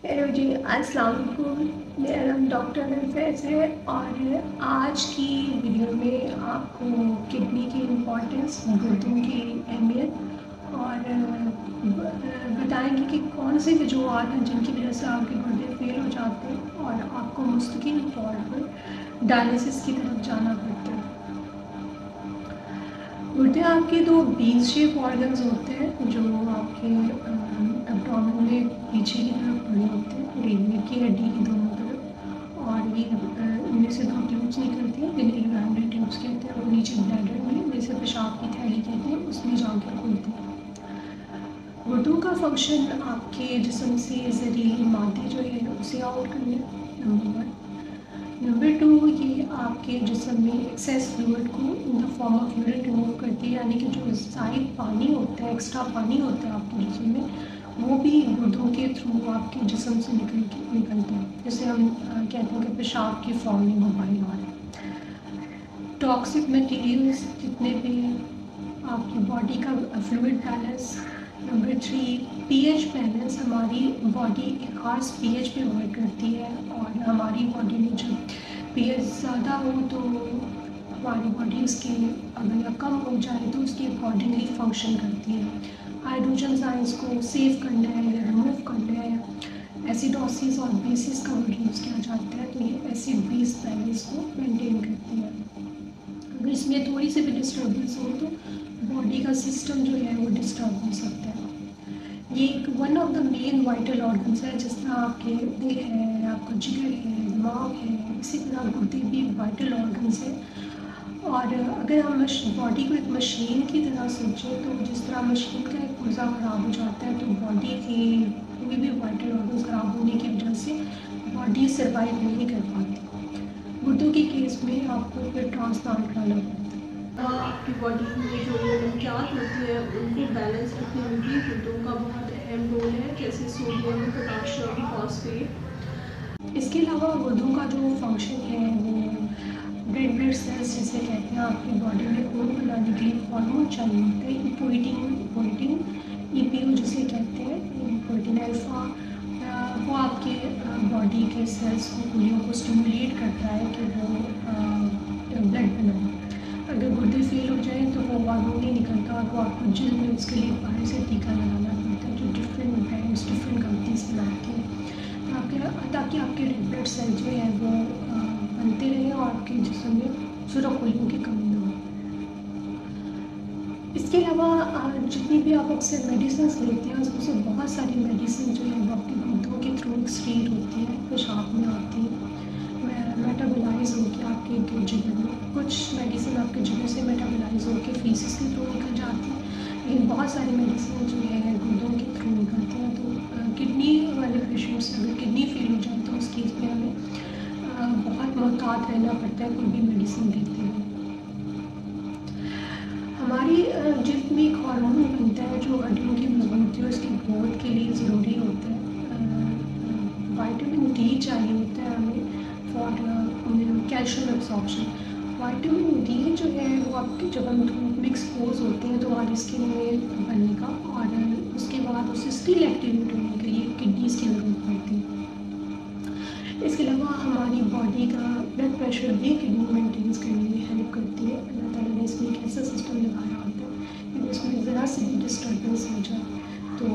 Hello जी, अस्सलाम वालेकुम। मेरा नाम डॉक्टर नफैस है और आज की वीडियो में आपको किडनी की इम्पोर्टेंस, गुर्दों की अहमियत और बताएंगे कि कौन सी वजूहत हैं जिनकी वजह से आपके गुर्दे फेल हो जाते हैं और आपको मुस्तकिल तौर पर डायलिसिस की तरफ जाना पड़ता है। गुर्दे आपके दो बीन शेप ऑर्गन्स होते हैं जो आपके एब्डोमेन में पीछे की तरफ पड़े होते हैं, रेलवे की हड्डी की दोनों तरफ। और ये इनमें से दो ट्यूब्स निकलती हैं जिन्हें यूरिनरी ट्यूब्स कहते हैं, और नीचे ब्लैडर में जैसे पेशाब की थैली कहते हैं उसमें जाकर खुलती है। गुर्दों का फंक्शन आपके जिस्म से जहरीली मादे जो है उसे आउट करना, नंबर वन। नंबर टू, ये आपके जिस्म में एक्सेस फ्लूइड को in the form of urine remove करती है, यानी कि जो ज़ायद पानी होता है, एक्स्ट्रा पानी होता है आपके जिस्म में, वो भी गुर्दों के थ्रू आपके जिस्म से निकलता है, जिसे हम कहते हैं कि पेशाब की फॉर्म में मोबाइल आ रहा है। टॉक्सिक मटीरियल्स जितने भी, आपकी बॉडी का fluid balance. Number three, pH balance. हमारी बॉडी एक खास पीएच पे वर्क करती है और हमारी बॉडी में जब पीएच ज़्यादा हो तो हमारी बॉडी उसके अगर या कम हो जाए तो उसके अकॉर्डिंगली फंक्शन करती है। हाइड्रोजन आयंस को सेव करना है या रिमूव करना है, एसिडोसिस और बेसिस का वर्ड यूज़ किया जाता है, तो ये एसिड बेस बैलेंस को मेंटेन करती है। अगर इसमें थोड़ी सी भी डिस्टर्बेंस हो तो बॉडी का सिस्टम जो है वो डिस्टर्ब हो सकता है। ये एक one of the main vital organs है, जिस तरह आपके दिल है, आपका जिगर है, दिमाग है, इसी तरह गुर्दे भी वाइटल ऑर्गन्स है। और अगर हम बॉडी को एक मशीन की तरह सोचें तो जिस तरह मशीन का एक पुर्जा ख़राब हो जाता है तो बॉडी के कोई भी वाइटल ऑर्गन्स ख़राब होने की वजह से बॉडी सर्वाइव नहीं कर पाती। गुर्दों के केस में आपको फिर ट्रांसप्लांट कराना पड़ता है। आपकी बॉडी में जो नमकियात होती है उनको बैलेंस रखने में भी गुर्दों का बहुत अहम रोल है, जैसे सोडियम, पोटाशियम, फॉस्फेट। इसके अलावा गुर्दों का जो फंक्शन है वो रेड ब्लड सेल्स जिसे कहते हैं, आपकी बॉडी में खून बनाने के लिए हार्मोन चाहिए होते हैं, प्रोटीन ईपीयू जिसे कहते हैं, प्रोटीन अल्फा। वो आपके बॉडी के सेल्स को, खुलियों को स्टिमुलेट करता है कि वो ब्लड बनाए। अगर गुर्दे फेल हो जाए तो वो हार्मोन नहीं निकलता और वो आपको जल्द में उसके लिए बाहर से टीका लगाना पड़ता है, जो डिफरेंट ब्रांड्स डिफरेंट कंपनीज बनाती हैं ताकि आपके रेड ब्लड सेल जो है वो बनते रहें और आपके जिस्म में सुरखुलियों की कमी ना हो। इसके अलावा जितनी भी आप अक्सर मेडिसिन लेते हैं उसमें से बहुत सारी मेडिसिन जो है वो आपके गुर्दों के थ्रू एक्सक्रीट होती है, पेशाब में आती है, मेटाबोलाइज होकर आपके जिगर में। कुछ मेडिसिन आपके जिगर से मेटाबोलाइज होकर फीसिस के थ्रू निकल जाती है, लेकिन बहुत सारी मेडिसिन जो है गुर्दों के थ्रू निकलती हैं। तो किडनी वाले पेशेंट्स अगर किडनी फेल हो जाए तो उस केस में हमें बहुत मोहतात रहना पड़ता है कोई भी मेडिसिन देते हुए। हमारी जिल्द में एक हार्मोन बनता है जो हड्डियों की मजबूती और उसकी ग्रोथ के लिए ज़रूरी होता है। विटामिन डी चाहिए होता है हमें for calcium absorption. Vitamin D जो है वो आपके जब हम धूप में एक्सपोज होते हैं तो हमारी स्किन में बनने का, और उसके बाद उसे स्किल एक्टिवेट होने के लिए किडनीज की ज़रूरत पड़ती है। इसके अलावा हमारी बॉडी का ब्लड प्रेशर भी किडनी मेंटेन करने में हेल्प करती है। अल्लाह ताला ने इसमें एक ऐसा सिस्टम लगाया होता है कि उसमें ज़रा से भी डिस्टर्बेंस हो जाए तो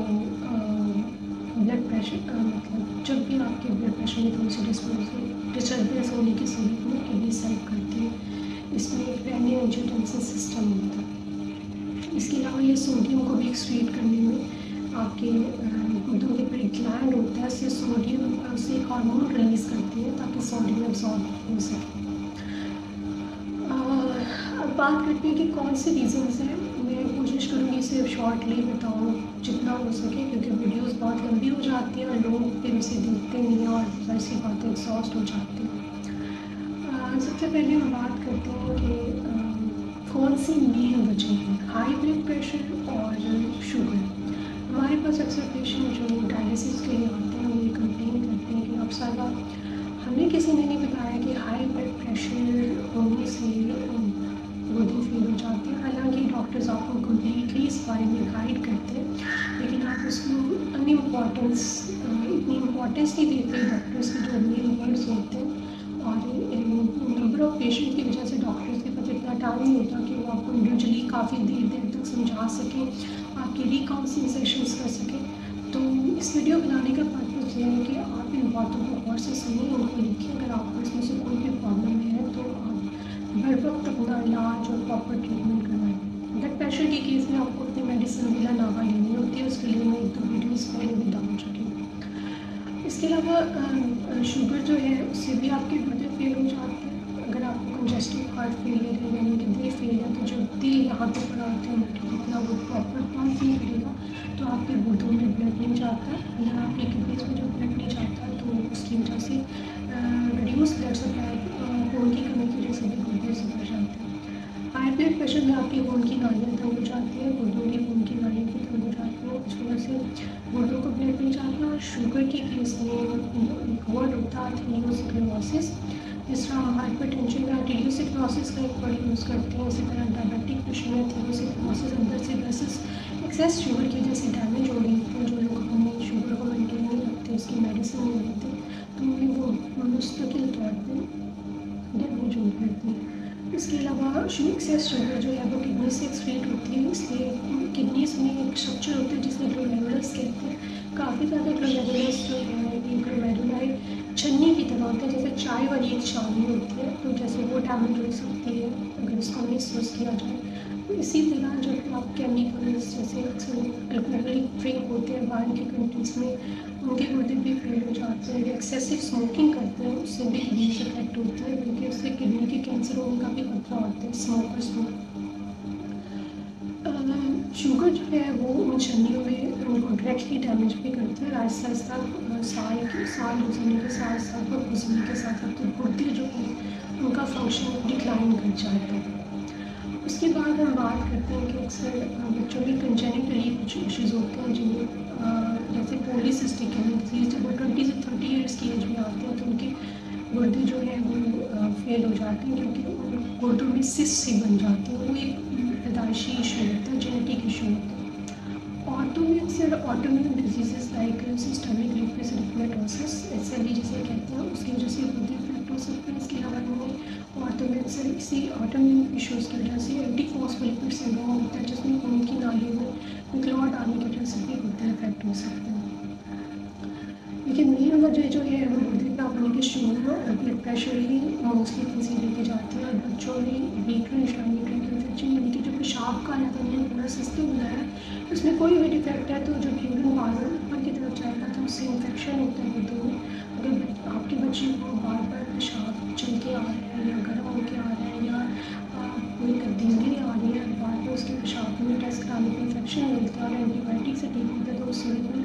ब्लड प्रेशर मतलब जब भी आपके ब्लड प्रेशर में थोड़ी सी डिस्टर्बेंस होने की सूरत में किडनी हेल्प करती है। इसमें एक रेनियो एंजियोटेंसिन सिस्टम होता है। इसके अलावा ये सोडियम को भी एक्सक्रीट करने में आपके गुर्दों के ऊपर एक ग्लैंड होता है, इससे सोडियम से एक हार्मोन रिलीज़ करती है ताकि सोडियम एब्जॉर्ब हो सके। अब बात करते हैं कि कौन से रीज़न्स हैं। मैं कोशिश करूँगी सिर्फ शॉर्टली बताऊँ जितना हो सके, क्योंकि वीडियोस बहुत लंबी हो जाती हैं और लोग फिर उसे देखते नहीं हैं और ऐसी बातें एग्जॉस्ट हो जाती हैं। सबसे पहले हम बात करते हैं कि कौन सी मेन वजह है, हाई ब्लड प्रेशर और शुगर। हमारे पास अक्सर पेशेंट जो डायलिसिस के लिए आते हैं वो ये कंप्लेन करते हैं कि अब सारा हमें किसी ने नहीं बताया कि हाई ब्लड प्रेशर होने से गुर्दे फेल हो जाते हैं। हालांकि डॉक्टर्स आपको कम्प्लीटली इस बारे में गाइड करते हैं, लेकिन आप उसको अनइम्पॉर्टेंस इतनी इम्पोर्टेंस नहीं देते डॉक्टर्स के जो मेन वर्ड्स होते हैं, और नंबर ऑफ पेशेंट की वजह से डॉक्टर्स के पास इतना टाइम नहीं होता कि वो आपको इंडिविजुअली काफ़ी देर तक समझा सकें, आपकी रिकाउंसलिंग सेशंस कर सकें। तो इस वीडियो बनाने का पर्पज़ ये है कि आप इन बातों को गौर से सुनिए, उनको लिखिए। अगर आपको इसमें से कोई भी प्रॉब्लम है तो आप बर वक्त अपना इलाज और प्रॉपर ट्रीटमेंट करवाएं। ब्लड प्रेशर के केस में आपको अपनी मेडिसिन बिला नागा लेनी होती है, उसके लिए मैं 1-2 वीडियोज़ पहले भी डाल चुकी हूँ। इसके अलावा शुगर जो है उससे भी आपके गुर्दे फेल हो जाते हैं। अगर आपको कंजेस्टिव हार्ट फेलियर है यानी कि दिल फेलियर, तो जब दिल यहाँ पे पड़ा होता है जितना वो प्रॉपर पंप नहीं करेगा तो आपके गुर्दों में ब्लड नहीं जाता, या आपके किडनीज में जब ब्लड नहीं जाता तो उसकी वजह से रिड्यूस ब्लड सप्लाई, खून की कमी की वजह से भी गुर्दे से भर जाते हैं। हाई ब्लड प्रेशर में आपकी खून की नालियाँ तंग हो जाती है, गुर्दों की खून की नालियाँ भी तंग हो जाती हैं, इस वजह से गुर्दों को ब्लड नहीं जाता। और शुगर के केस में एक वर्ड होता है एथेरोस्क्लेरोसिस। जिस तरह हम हाइपरटेंशन में आर्टेरियोस्क्लेरोसिस का एक वर्ड यूज़ करते हैं, इसी तरह डायबिटिक पेशेंट में एथेरोस्क्लेरोसिस अंदर से वेसल्स एक्सेस शुगर की वजह से डैमेज हो रही होती है। जो लोग अपनी शुगर को मेंटेन नहीं रखते, उसकी मेडिसिन नहीं लेते, तो उन्हें वो मुस्तकिल तौर पर डैमेज हो जाती है। इसके अलावा एक्सेस शुगर जो है वो किडनी से एक्सक्रीट होती है, इसलिए किडनीज में एक स्ट्रक्चर होता है जिसमें ग्लोमेरुलस कहते हैं। काफ़ी ज़्यादा ग्लोमेरुलस जो है ये ग्लोमेरुलाई छन्नी की तरह होते हैं, जैसे चाय वाली एक छावनी होती है, तो जैसे वो डैमेज हो सकती है अगर इसको मिसयूज़ किया जाए। तो इसी तरह जब आप केमिकल्स जैसे अल्कोहलिक ड्रिंक होते हैं बाहर के कंट्रीज में, उनके गुर्दे भी फेल हो जाते हैं। एक्सेसिव स्मोकिंग करते हैं, उससे भी किडनी से इफेक्ट होती है, क्योंकि उससे किडनी के कैंसर होने का भी खतरा होता है स्मोकर्स में। शुगर जो है वो उन छन्नियों में उनको डायरेक्टली डैमेज भी करती है। आहिस्ता आहिस्ता साल गुजरने के साथ साथ और गुजरने के साथ साथ तो गुर्दे जो है उनका फंक्शन डिक्लाइन कर जाता है। उसके बाद हम बात करते हैं कि अक्सर बच्चों में कंजेनिटली कुछ इश्यूज़ होते हैं, जिनमें जैसे पॉलीसिस्टिक डिजीज जब वो 20 से 30 ईयर्स की एज में आते हैं तो उनके गुर्दे जो है वो फेल हो जाते हैं, क्योंकि गुर्दों में सिस्ट से बन जाते हैं। वो एक पैदाइशी इशू होता है, जेनेटिक इशू होता है। औरतों में अक्सर autoimmune disease like systemic lupus erythematosus SLE जिसे कहते हैं, उसकी वजह से गुर्दे इफेक्ट हो सकते हैं। इसके अलावा में औरतों में अक्सर इसी ऑटोइम्यून इशूज़ की वजह से एंटीफॉस्फोलिपिड सिंड्रोम होता है, जिसमें खून की नालियों में क्लॉट आने की वजह से भी गुर्दे इफेक्ट हो सकते हैं। लेकिन मेन वजह जो है वो गुर्दे खराब होने के शुगर और ब्लड प्रेशर ही मोस्टली कंसीडर की जाती है। और बच्चों में रीट्रेंच इन्फेक्शन यानी कि जो पेशाब का या पूरा सिस्टम होता है, उसमें कोई भी डिफेक्ट है तो जो यूरिन बार बार ऊपर की तरफ जाएगा तो उससे इन्फेक्शन होता है गुर्दों में। अगर आपके बच्चे को बार बार पेशाब चल के आ रहा है या गर्म होकर आ रहा है या कोई तब्दीली आ रही है, बार बार उसके पेशाब में टेस्ट कराने पर इन्फेक्शन मिलता है और एंटीबायोटिक से ठीक होता है, तो उस सूरत में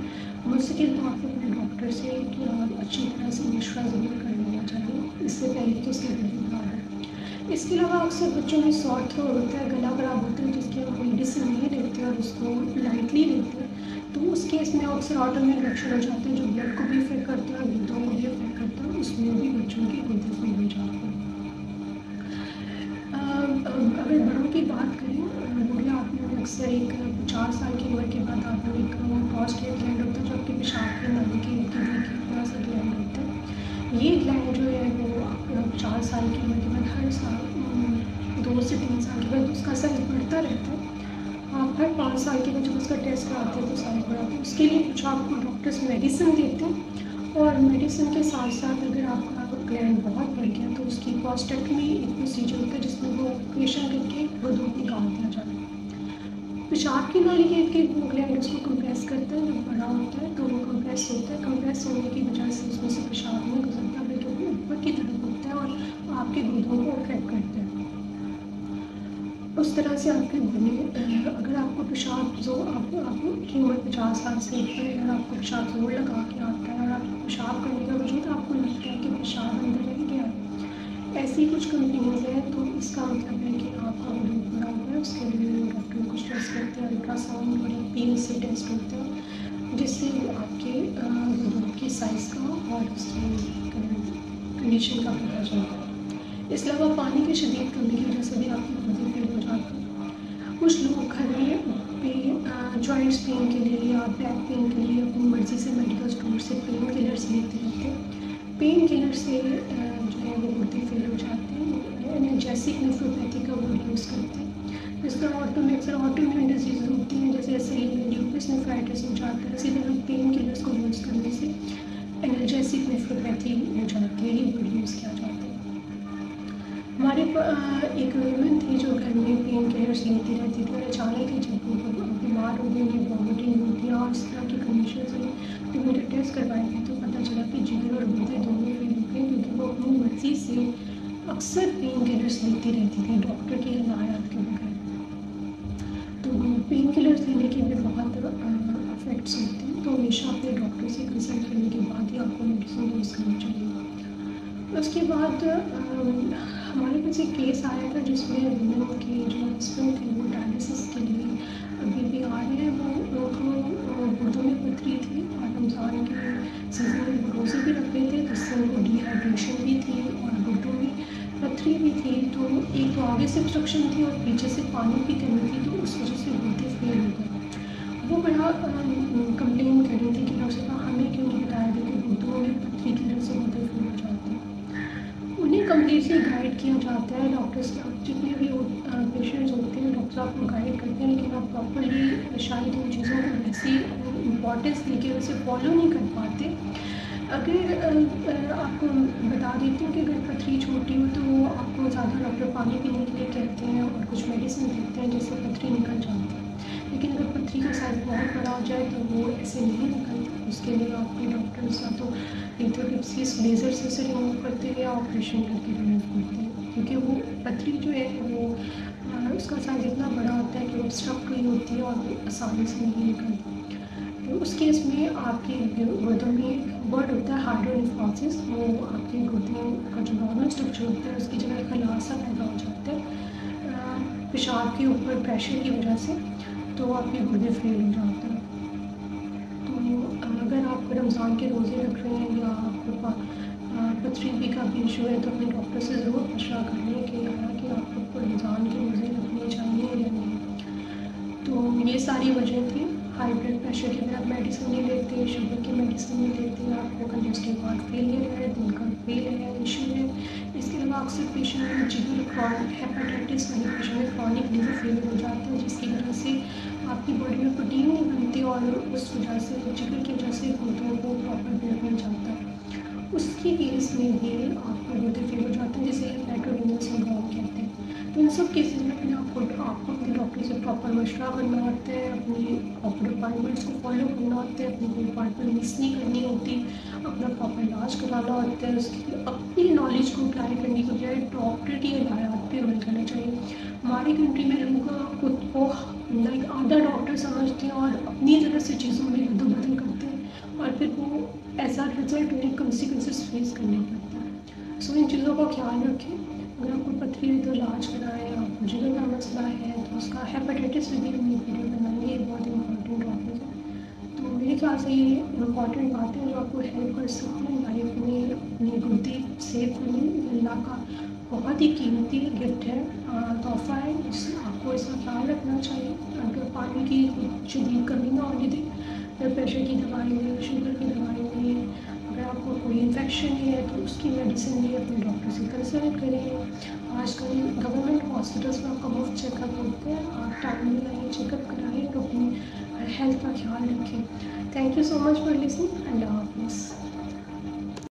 मुस्तकिल तौर पर अपने डॉक्टर से अच्छी तरह से मशवरा ज़रूर कर लेना चाहिए, इससे पहले कि उसके गुर्दे खराब हो। इसके अलावा अक्सर बच्चों में सॉर थ्रोट होता है, गला खराब होता है, जिसकी हम मेडिसिन नहीं लेते और उसको लाइटली लेते हैं, तो उस केस में अक्सर ऑटोइम्यून रिएक्शन हो जाते हैं जो ब्लड को भी इफेक्ट करते हैं और गुर्दों को भी इफेक्ट करते हैं, उसमें भी बच्चों के गुर्दे फेल हो जाते हैं। अगर बड़ों की बात करें, बूढ़े आदमियों में अक्सर एक 50 साल की उम्र के बाद आपको एक प्रोस्टेट ग्लैंड होता है जो आपके पेशाब के नाली के थोड़ा सा ग्लैंड होता है। ये ग्लैंड जो है वो 50 साल की उम्र के बाद हर साल 2 से 3 साल के बाद उसका साइज बढ़ता रहता है। आप हर 5 साल के बाद जब उसका टेस्ट कराते हैं तो साइज बढ़ाते हैं। उसके लिए कुछ आपको डॉक्टर्स मेडिसिन देते हैं, और मेडिसिन के साथ साथ अगर आपका ग्लैंड बहुत बढ़ गया तो उसकी प्रोस्टेक्टमी एक प्रोसीजर होता है जिसमें वो ऑपरेशन करके गुर्दों को निकाल दिया जाता है। पेशाब की नाली के वो ग्लैंड उसको कंप्रेस करता है, जब बड़ा होता है तो वो कंप्रेस होता है। कंप्रेस होने की वजह से उसमें से पेशाब नहीं गुजरता बल्कि वो ऊपर की तरफ होता है और आपके गुर्दों को अफेक्ट करता है। उस तरह से आपके गुर्दे, अगर आपको पेशाब जो आपकी उम्र 50 साल से ऊपर है और आपको पेशाब जोर लगा के आता है और आपको पेशाब करने का वजूद आपको लगता है कि पेशाब अंदर रह गया है, ऐसी कुछ कंपनीज हैं, तो इसका मतलब है कि आपका वजूद बड़ा हुआ है। उसके लिए डॉक्टर कुछ टेस्ट करते हैं, अल्ट्रासाउंड और PSA टेस्ट होते हैं, जिससे आपके गुर्दों के साइज़ का और उसकी कंडीशन का पता चलता है। इसके अलावा पानी की शदीद कमी की वजह से भी आपके गुर्दे फेल हो जाते हैं। कुछ लोग घर में जॉइंट्स पेन के लिए या बैक पेन के लिए अपनी मर्ज़ी से मेडिकल स्टोर से पेन के किलर्स लेते रहते हैं। पेन किलर से जो है वो गुर्दे फेल हो जाते हैं। एनाल्जेसिक नेफ्रोपैथी का वर्ड यूज़ करते हैं। जिस तरह अक्सर ऑटोइम्यून डिजीज होती हैं, जैसे SLE ल्यूपस नेफ्राइटिस हो जाता है, इसी तरह पेन किलर्स को यूज़ करने से एनाल्जेसिक नेफ्रोपैथी हो जाती है, ये वर्ड यूज़ किया जाता है। हमारे एक वुमेन थी जो घर में पेन किलर्स लेती रहती थी और अचानक ही जब वो बीमार हो गई, उन्हें वॉमिटिंग होती है और इस तरह की कंडीशन हुई, तो मेरे टेस्ट करवाए थे तो पता चला कि जिगर और गुर्दे दोनों फेल हो गए, क्योंकि वो अपनी मर्जी से अक्सर पेन किलर्स लेती रहती थी डॉक्टर की हिदायत के बगैर। तो पेन किलर्स लेने के भी बहुत इफेक्ट्स होते हैं, तो हमेशा अपने डॉक्टर से कंसल्ट करने के बाद ही आपको मेडिसिन यूज़ करनी चाहिए। उसके बाद हमारे पास एक केस आया था जिसमें वुमेन के जो हस्बैंड थे वो डायलिसिस के लिए अभी भी आ रहे हैं। वो उनको गुर्दों में पथरी थी और रमज़ान के सीजन में वो रोज़े भी रखते थे, जिससे उनको डिहाइड्रेशन भी थी और गुर्दों में पथरी भी थी। तो एक तो आगे से ऑब्स्ट्रक्शन थी और पीछे से पानी की कमी थी, तो उस वजह से गुर्दे फेल हो गए। वो बड़ा कंप्लेन कर रही थी कि डॉक्टर साहब हमें क्यों नहीं बताया था कि गुर्दों में पथरी की वजह से गुर्दे फेल हो जाते हैं। उन्हें कम्प्लीटली गाइड किया जाता है। डॉक्टर्स जितने भी पेशेंट्स होते हैं डॉक्टर आपको गाइड करते हैं, लेकिन आप प्रॉपरली शायद उन चीज़ों को वैसी इम्पोर्टेंस देके वैसे फॉलो नहीं कर पाते। अगर आपको बता देती हूँ कि अगर पथरी छोटी हो तो आपको ज़्यादा डॉक्टर पानी पीने के लिए कहते हैं और कुछ मेडिसिन देते हैं जिससे पथरी निकल जाती है। लेकिन अगर पथरी का साइज बहुत बड़ा हो जाए तो वो ऐसे नहीं निकलता। उसके लिए आपके डॉक्टर्स या तो लिथोट्रिप्सिस लेज़र से रिमूव करते हैं या ऑपरेशन करके रिमूव करते हैं, क्योंकि वो पथरी जो है वो उसका साइज इतना बड़ा होता है कि वो स्टक हुई होती है और वो आसानी से नहीं निकलती। तो उस केस में आपके गुर्दों में एक वर्ड होता है हाइड्रोनेफ्रोसिस। वो आपके गुर्दे का जो नॉर्मल स्ट्रक्चर होता है उसकी जगह खलासा पैदा हो जाता है पेशाब के ऊपर प्रेशर की वजह से, तो आपके गुर्दे फेल हो जाते हैं। तो अगर आप रमज़ान के रोज़े रख रहे हैं या आपको पथरी का भी इशू है तो अपने डॉक्टर से ज़रूर मशवरा कर लें कि हालांकि आपको रमज़ान के रोज़े रखने चाहिए या नहीं। तो ये सारी वजह थी। हाई ब्लड प्रेशर की अगर आप मेडिसिन नहीं लेते, शुगर की मेडिसिन नहीं लेते, आपको कंजेस्टिव हार्ट फेलियर है, दिल का फेल है, इशू है। इसके अलावा अक्सर पेशेंट में जिगर क्रॉनिक हेपेटाइटिस वाले पेशेंट में क्रॉनिक लिवर फेलियर हो जाता है, जिसकी वजह से आपकी बॉडी में प्रोटीन नहीं बनती और उस वजह से जिगर की वजह से गुर्दों को प्रॉपर ब्लड नहीं जाता। उसके केस में भी आपको गुर्दे फेल हो जाते हैं, जिसे हेपेटोरेनियल सिंड्रोम कहते हैं। तो इन सब केसेस में अपने आपको अपने डॉक्टर से प्रॉपर मशवरा करना होता है, अपनी प्रॉपर अपॉइंटमेंट्स को फॉलो करना होता है, अपनी कोई अपॉइंटमेंट मिस नहीं करनी होती, अपना प्रॉपर इलाज कराना होता है। उसके लिए अपनी नॉलेज को अप्लाई करने के बजाय डॉक्टर की हिदायत पे अमल करना चाहिए। हमारी कंट्री में लोग खुद को लाइक आधा डॉक्टर समझते हैं और अपनी तरह से चीज़ों में अदल-बदल करते हैं और फिर वो ऐसा रिजल्ट उन्हें कॉन्सिक्वेंसेस फेस करने पड़ता है। सो इन चीज़ों का ख्याल रखें। अगर आपको पथरी है तो इलाज कराएं, आपको जिगर का मसला है तो उसका हेपेटाइटिस भी हमने वीडियो बनाएंगे, बहुत इंपॉर्टेंट टॉपिक है। तो मेरे ख्याल से ये इंपॉर्टेंट बातें हैं जो आपको हेल्प कर सकती हैं लाइफ में अपने गुर्दे सेफ करने। अल्लाह का बहुत ही कीमती गिफ्ट है, तोहफा है, आपको इसका ख्याल रखना चाहिए। अगर पानी की शदीद कमी ना होने दें, ब्लड प्रेशर की दवाई लें, शुगर की दवाई लें, अगर आपको कोई इन्फेक्शन है तो उसकी मेडिसिन लें, अपने डॉक्टर से कंसल्ट करें। आजकल गवर्नमेंट हॉस्पिटल्स में आपका मुफ्त चेकअप होते हैं, आप टाइम में आइए, चेकअप कराएँ और अपनी हेल्थ का ख्याल रखें। Thank you so much for listening. अल्लाह हाफ़िज़।